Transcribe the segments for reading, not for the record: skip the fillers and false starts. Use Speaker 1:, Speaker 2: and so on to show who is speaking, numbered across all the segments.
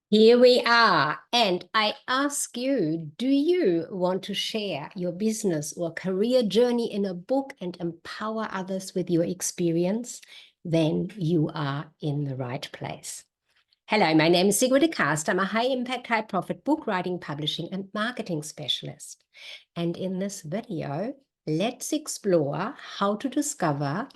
Speaker 1: Here we are. And I ask you, do you want to share your business or career journey in a book and empower others with your experience? Then you are in the right place. Hello, my name is Sigrid de Cast. I'm a high-impact, high-profit book writing, publishing, and marketing specialist. And in this video, let's explore how to discover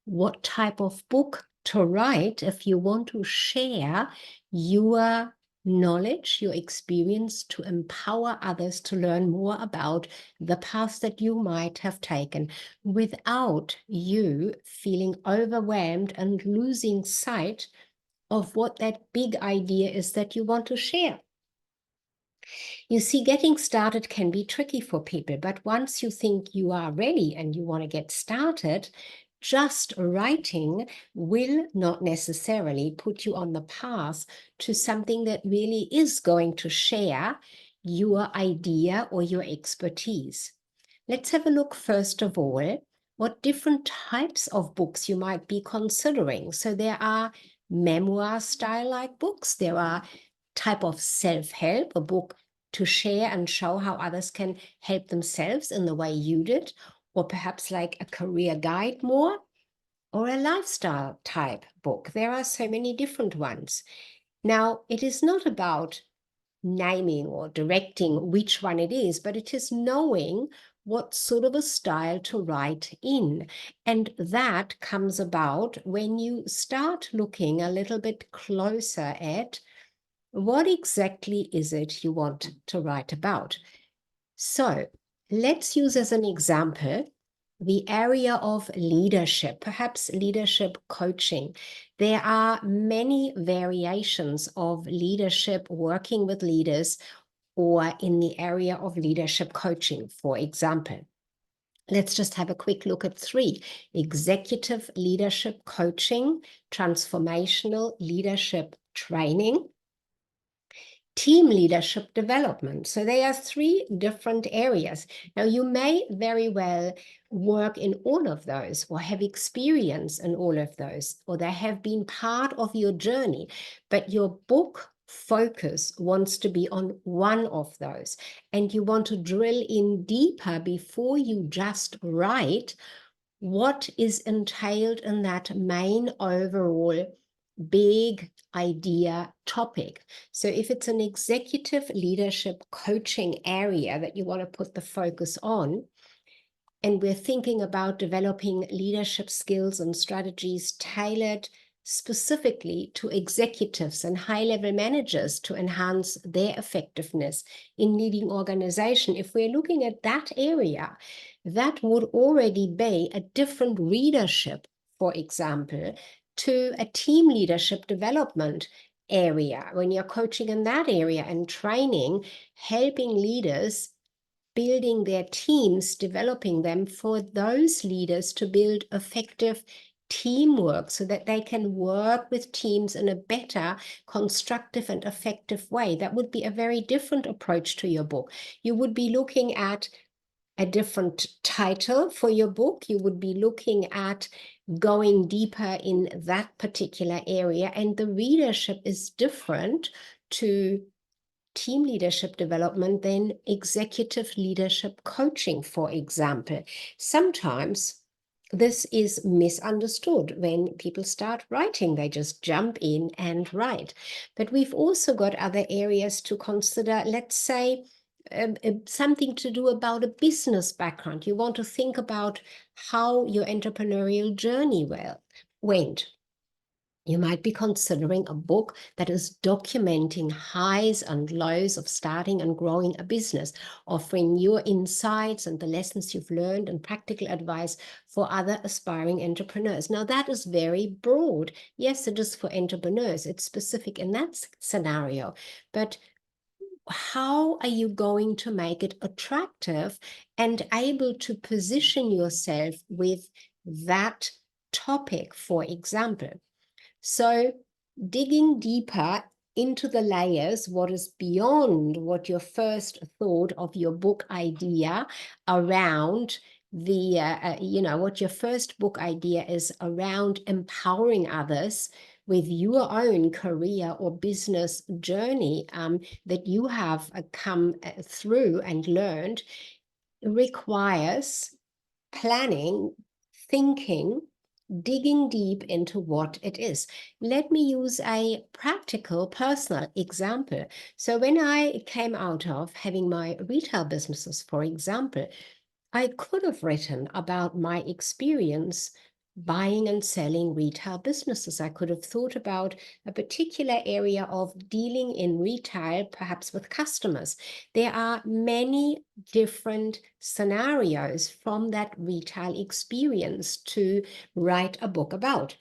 Speaker 1: what type of book to write if you want to share your knowledge, your experience to empower others to learn more about the path that you might have taken without you feeling overwhelmed and losing sight of what that big idea is that you want to share. You see, getting started can be tricky for people, but once you think you are ready and you want to get started, just writing will not necessarily put you on the path to something that really is going to share your idea or your expertise. Let's have a look first of all what different types of books you might be considering. So there are memoir style like books, there are type of self-help, a book to share and show how others can help themselves in the way you did, or perhaps like a career guide more, or a lifestyle type book. There are so many different ones. Now, it is not about naming or directing which one it is, but it is knowing what sort of a style to write in. And that comes about when you start looking a little bit closer at what exactly is it you want to write about. So let's use as an example the area of leadership, perhaps leadership coaching. There are many variations of leadership, working with leaders, or in the area of leadership coaching, for example. Let's just have a quick look at three: executive leadership coaching, transformational leadership training, team leadership development. So there are three different areas. Now, you may very well work in all of those or have experience in all of those, or they have been part of your journey, but your book focus wants to be on one of those, and you want to drill in deeper before you just write what is entailed in that main overall big idea topic. So if it's an executive leadership coaching area that you want to put the focus on, and we're thinking about developing leadership skills and strategies tailored specifically to executives and high-level managers to enhance their effectiveness in leading organization, if we're looking at that area, that would already be a different readership, for example, to a team leadership development area. When you're coaching in that area and training, helping leaders, building their teams, developing them for those leaders to build effective teamwork so that they can work with teams in a better, constructive, and effective way. That would be a very different approach to your book. You would be looking at a different title for your book. You would be looking at going deeper in that particular area, and the readership is different to team leadership development than executive leadership coaching, for example. Sometimes this is misunderstood when people start writing. They just jump in and write. But we've also got other areas to consider. Let's say something to do about a business background. You want to think about how your entrepreneurial journey went. You might be considering a book that is documenting highs and lows of starting and growing a business, offering your insights and the lessons you've learned and practical advice for other aspiring entrepreneurs. Now, that is very broad. Yes, it is for entrepreneurs. It's specific in that scenario. But how are you going to make it attractive and able to position yourself with that topic, for example? So digging deeper into the layers, what is beyond what your first thought of your book idea around what your first book idea is around empowering others with your own career or business journey that you have come through and learned requires planning, thinking, digging deep into what it is. Let me use a practical, personal example. So when I came out of having my retail businesses, for example, I could have written about my experience buying and selling retail businesses. I could have thought about a particular area of dealing in retail, perhaps with customers. There are many different scenarios from that retail experience to write a book about.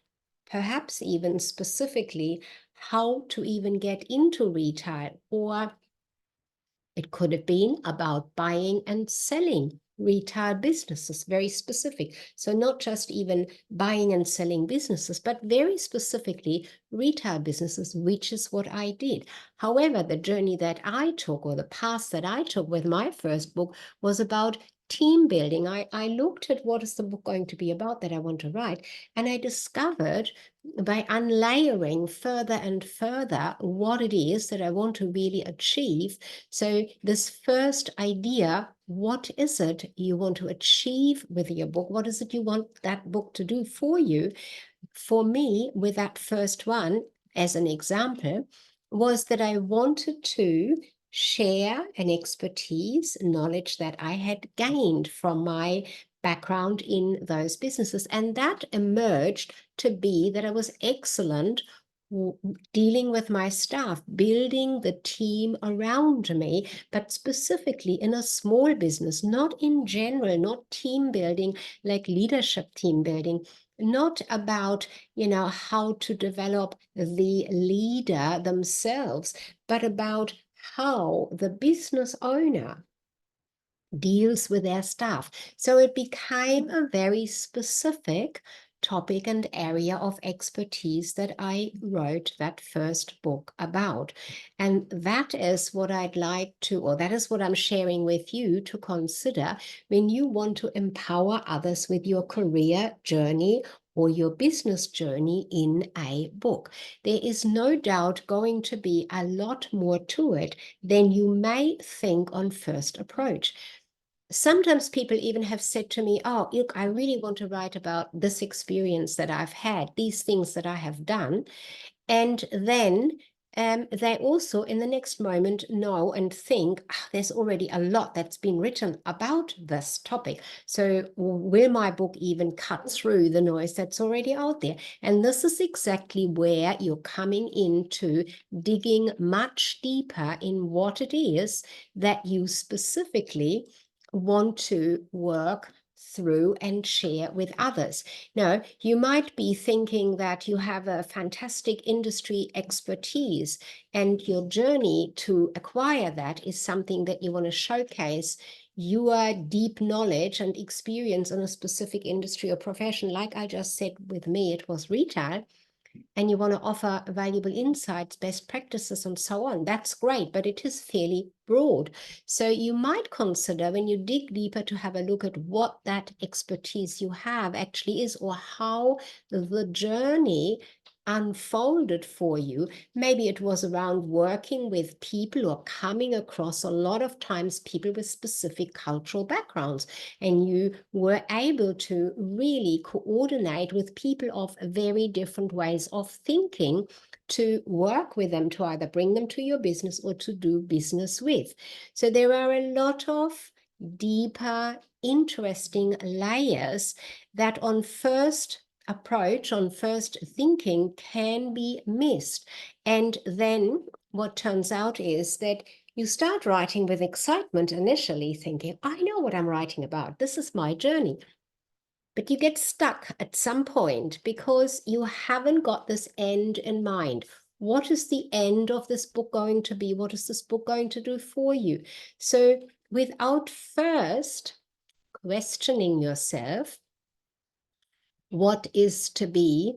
Speaker 1: Perhaps even specifically how to even get into retail, or it could have been about buying and selling retail businesses, very specific. So not just even buying and selling businesses, but very specifically retail businesses, which is what I did. However, the journey that I took, or the path that I took with my first book, was about team building. I looked at what is the book going to be about that I want to write, and I discovered by unlayering further and further what it is that I want to really achieve. So this first idea, what is it you want to achieve with your book? What is it you want that book to do for you? For me, with that first one, as an example, was that I wanted to share an expertise, knowledge that I had gained from my background in those businesses. And that emerged to be that I was excellent dealing with my staff, building the team around me, but specifically in a small business, not in general, not team building like leadership team building, not about, how to develop the leader themselves, but about how the business owner deals with their staff. So it became a very specific topic and area of expertise that I wrote that first book about. And that is what I'd like to, or that is what I'm sharing with you to consider when you want to empower others with your career journey or your business journey in a book. There is no doubt going to be a lot more to it than you may think on first approach. Sometimes people even have said to me, oh, look, I really want to write about this experience that I've had, these things that I have done. And then they also, in the next moment, know and think, there's already a lot that's been written about this topic. So will my book even cut through the noise that's already out there? And this is exactly where you're coming into digging much deeper in what it is that you specifically want to work through and share with others. Now, you might be thinking that you have a fantastic industry expertise and your journey to acquire that is something that you want to showcase your deep knowledge and experience in a specific industry or profession. Like I just said, with me, it was retail. And you want to offer valuable insights, best practices, and so on. That's great, but it is fairly broad. So you might consider, when you dig deeper, to have a look at what that expertise you have actually is, or how the journey unfolded for you. Maybe it was around working with people or coming across a lot of times people with specific cultural backgrounds, and you were able to really coordinate with people of very different ways of thinking to work with them, to either bring them to your business or to do business with. So there are a lot of deeper, interesting layers that on first approach, on first thinking, can be missed. And then what turns out is that you start writing with excitement initially, thinking, I know what I'm writing about. This is my journey. But you get stuck at some point because you haven't got this end in mind. What is the end of this book going to be? What is this book going to do for you? So without first questioning yourself, what is to be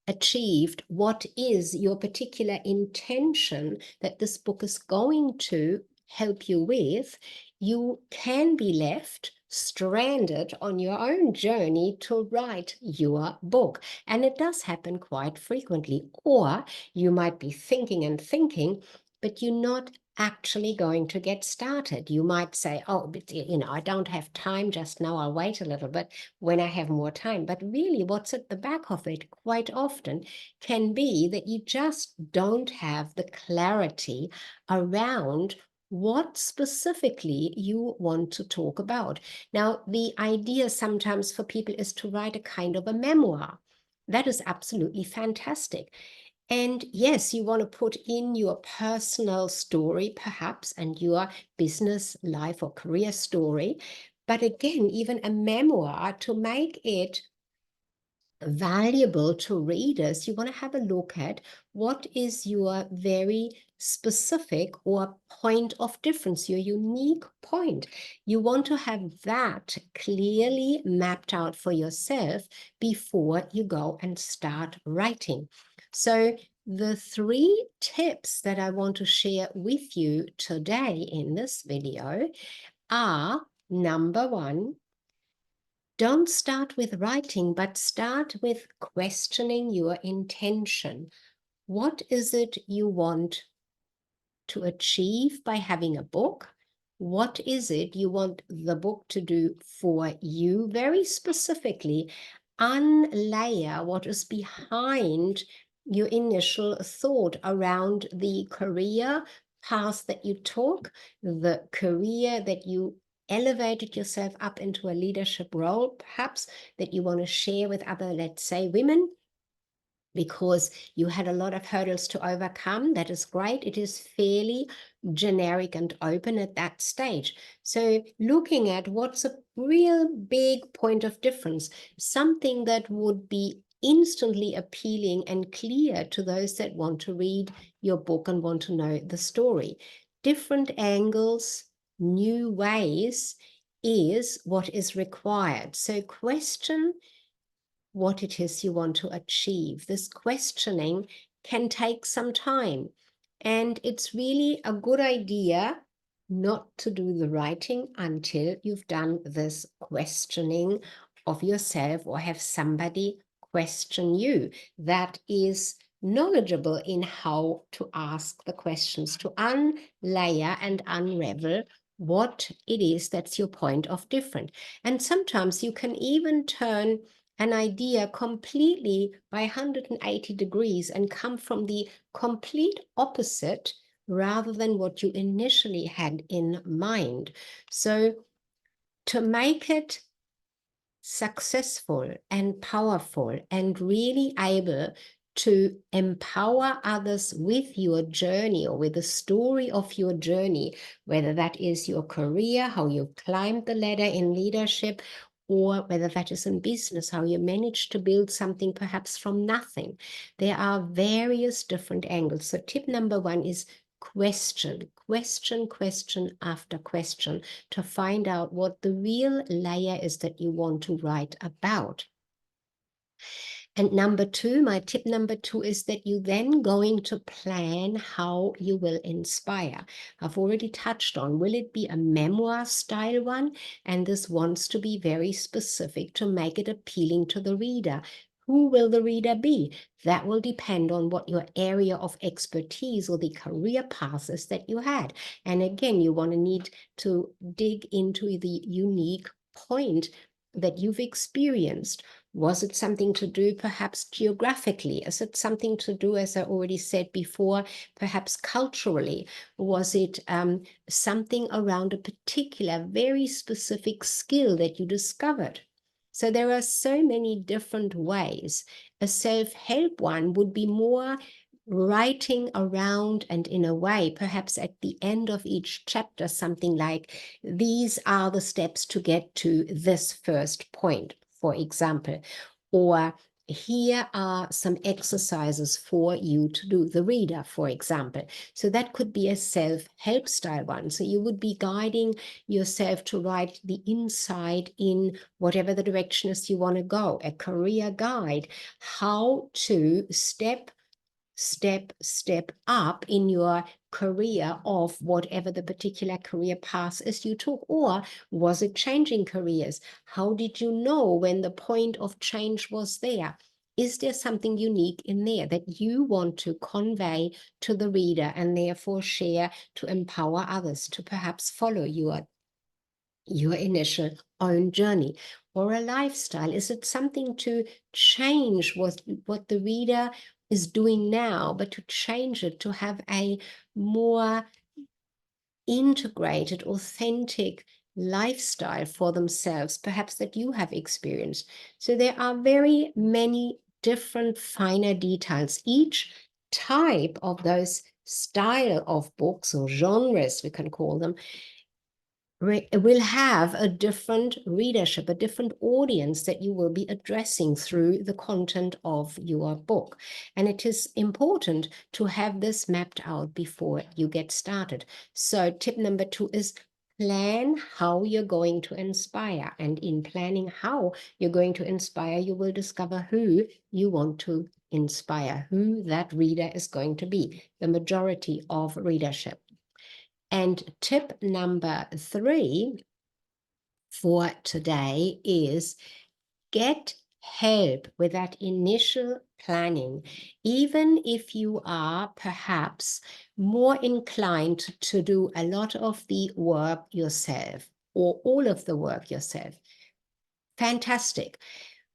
Speaker 1: achieved, what is your particular intention that this book is going to help you with, you can be left stranded on your own journey to write your book. And it does happen quite frequently. Or you might be thinking and thinking, but you're not actually going to get started. You might say, oh, but, I don't have time just now. I'll wait a little bit when I have more time. But really, what's at the back of it quite often can be that you just don't have the clarity around what specifically you want to talk about. Now, the idea sometimes for people is to write a kind of a memoir. That is absolutely fantastic. And yes, you want to put in your personal story, perhaps, and your business, life, or career story. But again, even a memoir, to make it valuable to readers, you want to have a look at what is your very specific or point of difference, your unique point. You want to have that clearly mapped out for yourself before you go and start writing. So the 3 tips that I want to share with you today in this video are: number 1, don't start with writing, but start with questioning your intention. What is it you want to achieve by having a book? What is it you want the book to do for you? Very specifically, unlayer what is behind your initial thought around the career path that you took, the career that you elevated yourself up into a leadership role, perhaps, that you want to share with other, let's say, women, because you had a lot of hurdles to overcome. That is great. It is fairly generic and open at that stage. So looking at what's a real big point of difference, something that would be instantly appealing and clear to those that want to read your book and want to know the story. Different angles, new ways is what is required. So question what it is you want to achieve. This questioning can take some time, and it's really a good idea not to do the writing until you've done this questioning of yourself or have somebody question you that is knowledgeable in how to ask the questions, to unlayer and unravel what it is that's your point of difference. And sometimes you can even turn an idea completely by 180 degrees and come from the complete opposite rather than what you initially had in mind. So to make it successful and powerful and really able to empower others with your journey or with the story of your journey, whether that is your career, how you've climbed the ladder in leadership, or whether that is in business, how you managed to build something perhaps from nothing. There are various different angles. So tip number 1 is question after question to find out what the real layer is that you want to write about. And number 2, my tip number 2 is that you then going to plan how you will inspire. I've already touched on, will it be a memoir style one? And this wants to be very specific to make it appealing to the reader. Who will the reader be? That will depend on what your area of expertise or the career path is that you had. And again, you want to need to dig into the unique point that you've experienced. Was it something to do perhaps geographically? Is it something to do, as I already said before, perhaps culturally? Was it something around a particular, very specific skill that you discovered? So there are so many different ways. A self-help one would be more writing around and in a way, perhaps at the end of each chapter, something like, these are the steps to get to this first point, for example, or here are some exercises for you to do, the reader, for example. So that could be a self-help style one. So you would be guiding yourself to write the insight in whatever the direction is you want to go, a career guide, how to step step up in your career of whatever the particular career path is you took? Or was it changing careers? How did you know when the point of change was there? Is there something unique in there that you want to convey to the reader and therefore share to empower others to perhaps follow your initial own journey? Or a lifestyle? Is it something to change what the reader is doing now, but to change it to have a more integrated, authentic lifestyle for themselves, perhaps that you have experienced? So there are very many different finer details. Each type of those style of books or genres, we can call them, will have a different readership, a different audience that you will be addressing through the content of your book. And it is important to have this mapped out before you get started. So tip number 2 is plan how you're going to inspire. And in planning how you're going to inspire, you will discover who you want to inspire, who that reader is going to be, the majority of readership. And tip number 3 for today is get help with that initial planning. Even if you are perhaps more inclined to do a lot of the work yourself or all of the work yourself, fantastic.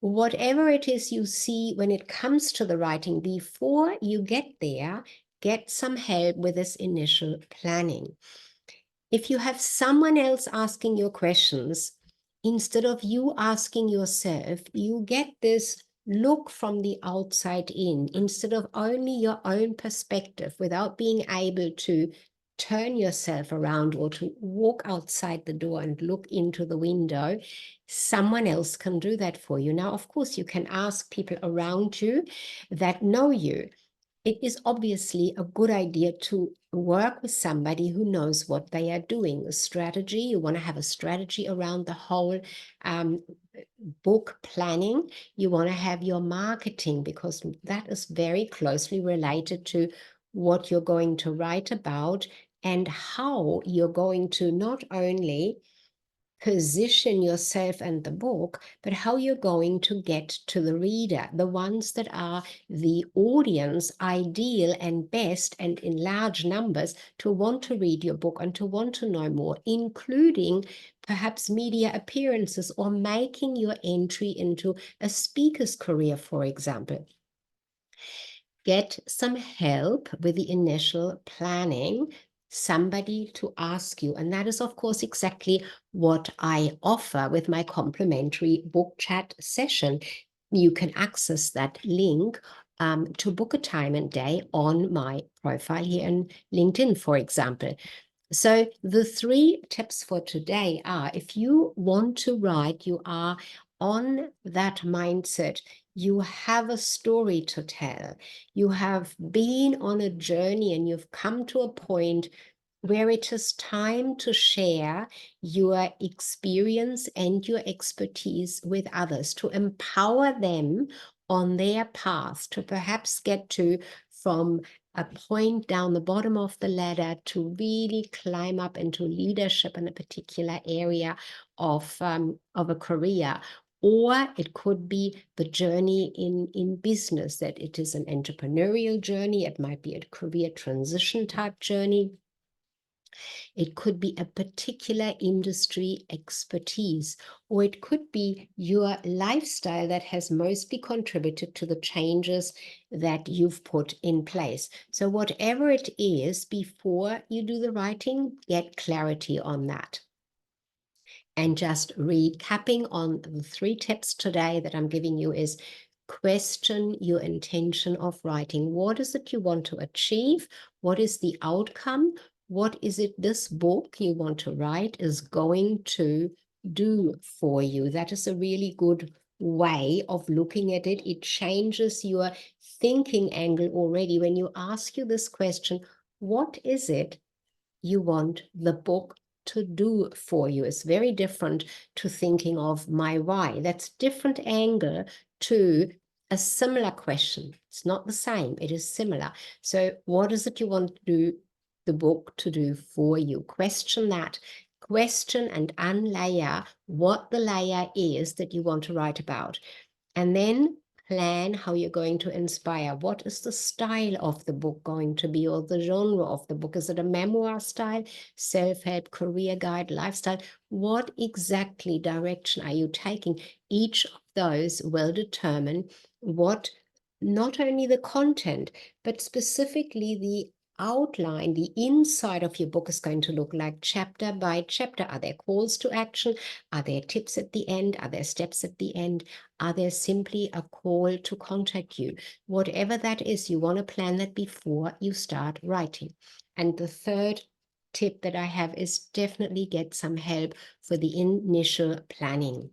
Speaker 1: Whatever it is you see when it comes to the writing, before you get there, get some help with this initial planning. If you have someone else asking your questions, instead of you asking yourself, you get this look from the outside in, instead of only your own perspective, without being able to turn yourself around or to walk outside the door and look into the window. Someone else can do that for you. Now, of course, you can ask people around you that know you. It is obviously a good idea to work with somebody who knows what they are doing. A strategy, you want to have a strategy around the whole book planning. You want to have your marketing, because that is very closely related to what you're going to write about and how you're going to not only position yourself and the book, but how you're going to get to the reader, the ones that are the audience, ideal and best and in large numbers, to want to read your book and to want to know more, including perhaps media appearances or making your entry into a speaker's career, for example. Get some help with the initial planning, somebody to ask you. And that is, of course, exactly what I offer with my complimentary book chat session. You can access that link to book a time and day on my profile here in LinkedIn, for example. So the 3 tips for today are, if you want to write, you are on that mindset, you have a story to tell, you have been on a journey and you've come to a point where it is time to share your experience and your expertise with others, to empower them on their path to perhaps get to from a point down the bottom of the ladder to really climb up into leadership in a particular area of a career. Or it could be the journey in business, that it is an entrepreneurial journey. It might be a career transition type journey. It could be a particular industry expertise, or it could be your lifestyle that has mostly contributed to the changes that you've put in place. So whatever it is, before you do the writing, get clarity on that. And just recapping on the 3 tips today that I'm giving you is, question your intention of writing. What is it you want to achieve? What is the outcome? What is it this book you want to write is going to do for you? That is a really good way of looking at it. It changes your thinking angle already when you ask you this question, what is it you want the book to do for you? Is very different to thinking of my why. That's different angle to a similar question. It's not the same, it is similar. So what is it you want to do the book to do for you? Question that. Question and unlayer what the layer is that you want to write about. And then plan how you're going to inspire. What is the style of the book going to be, or the genre of the book? Is it a memoir style, self-help, career guide, lifestyle? What exactly direction are you taking? Each of those will determine what not only the content, but specifically the outline, the inside of your book is going to look like chapter by chapter. Are there calls to action? Are there tips at the end? Are there steps at the end? Are there simply a call to contact you? Whatever that is, you want to plan that before you start writing. And the third tip that I have is definitely get some help for the initial planning.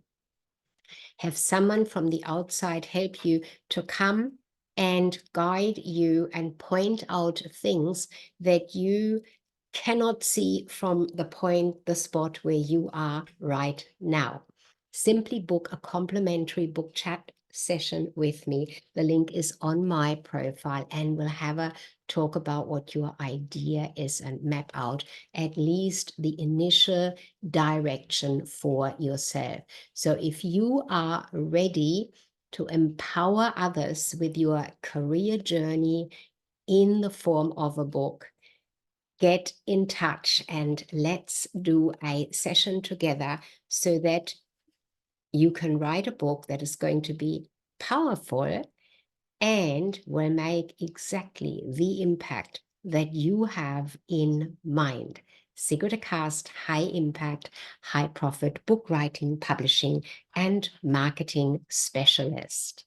Speaker 1: Have someone from the outside help you to come and guide you and point out things that you cannot see from the spot where you are right now. Simply book a complimentary book chat session with me. The link is on my profile, and we'll have a talk about what your idea is and map out at least the initial direction for yourself. So if you are ready to empower others with your career journey in the form of a book, get in touch and let's do a session together so that you can write a book that is going to be powerful and will make exactly the impact that you have in mind. Sigrid Cast, high impact, high profit book writing, publishing, and marketing specialist.